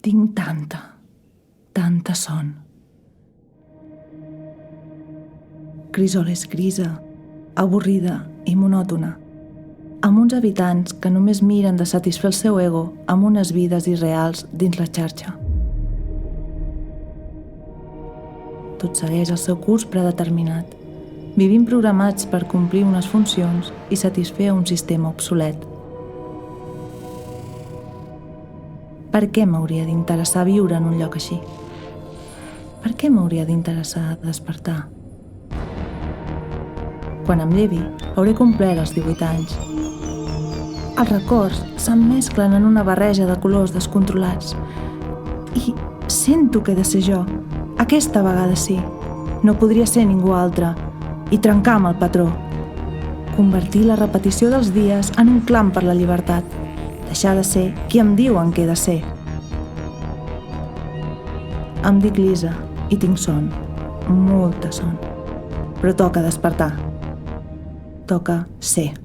Tinc tanta son. Crisol és grisa, avorrida i monòtona, amb uns habitants que només miren de satisfer el seu ego amb unes vides irreals dins la xarxa. Tot segueix el seu curs predeterminat. Vivim programats per complir unes funcions i satisfer un sistema obsolet. Per què m'hauria d'interessar viure en un lloc així? Per què m'hauria d'interessar despertar? Quan em llevi, hauré complert els 18 anys. Els records s'emmesclen en una barreja de colors descontrolats. I sento que he de ser jo. Aquesta vegada sí. No podria ser ningú altre. I trencar amb el patró. Convertir la repetició dels dies en un clam per la llibertat. Deixar de ser qui em diuen que he de ser. Em dic Lisa i tinc son. Molta son. Però toca despertar. Toca ser.